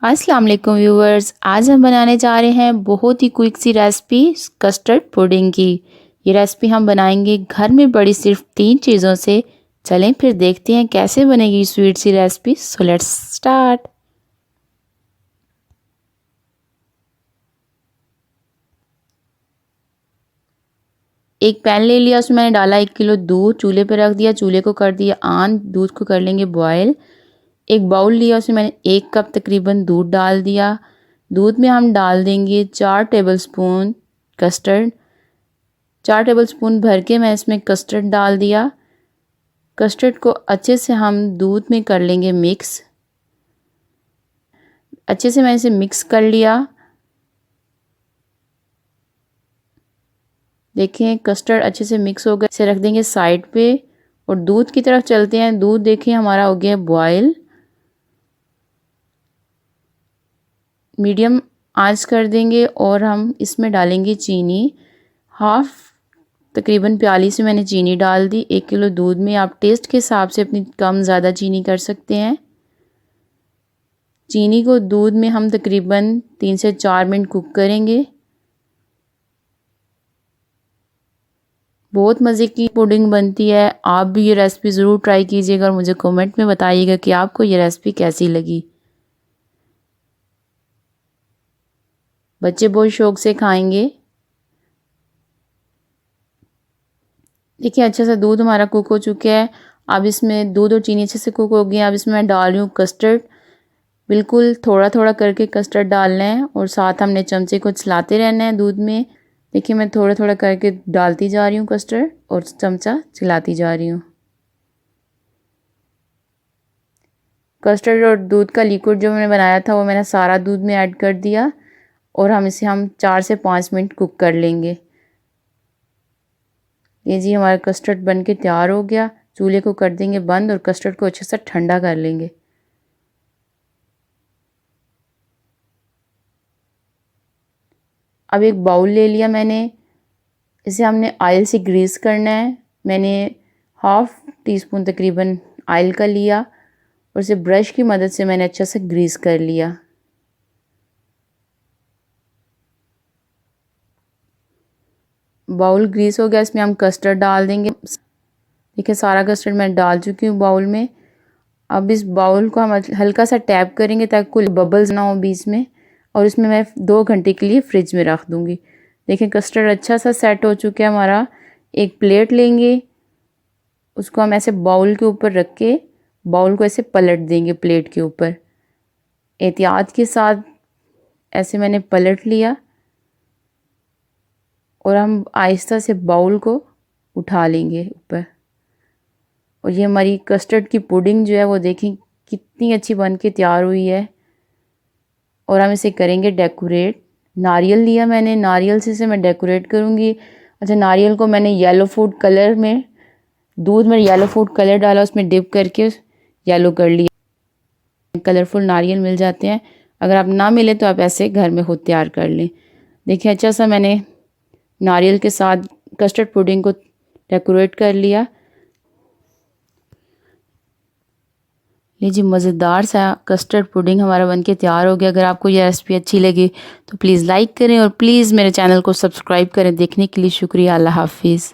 अस्सलाम वालेकुम व्यूवर्स, आज हम बनाने जा रहे हैं बहुत ही क्विक सी रेसिपी कस्टर्ड पुडिंग की। ये रेसिपी हम बनाएंगे घर में बड़ी सिर्फ 3 चीज़ों से। चलें फिर देखते हैं कैसे बनेगी स्वीट सी रेसिपी। So let's start. एक पैन ले लिया, उसमें मैंने डाला 1 किलो दूध, चूल्हे पर रख दिया, चूल्हे को कर दिया ऑन, दूध को कर लेंगे बॉयल। एक बाउल लिया, उसमें मैंने 1 कप तकरीबन दूध डाल दिया। दूध में हम डाल देंगे 4 टेबलस्पून कस्टर्ड। 4 टेबलस्पून भर के मैं इसमें कस्टर्ड डाल दिया। कस्टर्ड को अच्छे से हम दूध में कर लेंगे मिक्स। अच्छे से मैंने इसे मिक्स कर लिया। देखें कस्टर्ड अच्छे से मिक्स हो गया, इसे रख देंगे साइड पे और दूध की तरफ चलते हैं। दूध देखिए हमारा हो गया बॉयल। मीडियम आंच कर देंगे और हम इसमें डालेंगे चीनी। हाफ तकरीबन प्याली से मैंने चीनी डाल दी। 1 किलो दूध में आप टेस्ट के हिसाब से अपनी कम ज़्यादा चीनी कर सकते हैं। चीनी को दूध में हम तकरीबन 3 से 4 मिनट कुक करेंगे। बहुत मज़े की पुडिंग बनती है। आप भी ये रेसिपी ज़रूर ट्राई कीजिएगा और मुझे कमेंट में बताइएगा कि आपको ये रेसिपी कैसी लगी। बच्चे बहुत शौक से खाएंगे। देखिए अच्छा सा दूध हमारा कुक हो चुका है। अब इसमें दूध और चीनी अच्छे से कुक हो गई है। अब इसमें मैं डाल रही हूँ कस्टर्ड। बिल्कुल थोड़ा थोड़ा करके कस्टर्ड डालना है और साथ हमने चमचे को चलाते रहना है दूध में। देखिए मैं थोड़ा थोड़ा करके डालती जा रही हूँ कस्टर्ड और चमचा चलाती जा रही हूँ। कस्टर्ड और दूध का लिक्विड जो मैंने बनाया था वो मैंने सारा दूध में ऐड कर दिया और हम 4 से 5 मिनट कुक कर लेंगे। ये जी हमारा कस्टर्ड बन के तैयार हो गया। चूल्हे को कर देंगे बंद और कस्टर्ड को अच्छे से ठंडा कर लेंगे। अब एक बाउल ले लिया मैंने, इसे हमने ऑयल से ग्रीस करना है। मैंने हाफ टी स्पून तकरीबन ऑयल का लिया और इसे ब्रश की मदद से मैंने अच्छा से ग्रीस कर लिया। बाउल ग्रीस हो गया, इसमें हम कस्टर्ड डाल देंगे। देखिए सारा कस्टर्ड मैं डाल चुकी हूँ बाउल में। अब इस बाउल को हम हल्का सा टैप करेंगे ताकि कोई बबल्स ना हो बीच में, और इसमें मैं 2 घंटे के लिए फ्रिज में रख दूँगी। देखिए कस्टर्ड अच्छा सा सेट हो चुका है हमारा। एक प्लेट लेंगे, उसको हम ऐसे बाउल के ऊपर रख के बाउल को ऐसे पलट देंगे प्लेट के ऊपर। एहतियात के साथ ऐसे मैंने पलट लिया और हम आहिस्ता से बाउल को उठा लेंगे ऊपर। और ये हमारी कस्टर्ड की पुडिंग जो है वो देखें कितनी अच्छी बन के तैयार हुई है। और हम इसे करेंगे डेकोरेट। नारियल लिया मैंने, नारियल से इसे मैं डेकोरेट करूँगी। अच्छा नारियल को मैंने येलो फूड कलर में, दूध में येलो फूड कलर डाला, उसमें डिप करके येलो कर लिया। कलरफुल नारियल मिल जाते हैं, अगर आप ना मिले तो आप ऐसे घर में खुद तैयार कर लें। देखिए अच्छा सा मैंने नारियल के साथ कस्टर्ड पुडिंग को डेकोरेट कर लिया। लीजिए मज़ेदार सा कस्टर्ड पुडिंग हमारा बनके तैयार हो गया। अगर आपको यह रेसिपी अच्छी लगी तो प्लीज़ लाइक करें और प्लीज़ मेरे चैनल को सब्सक्राइब करें। देखने के लिए शुक्रिया। अल्लाह हाफिज़।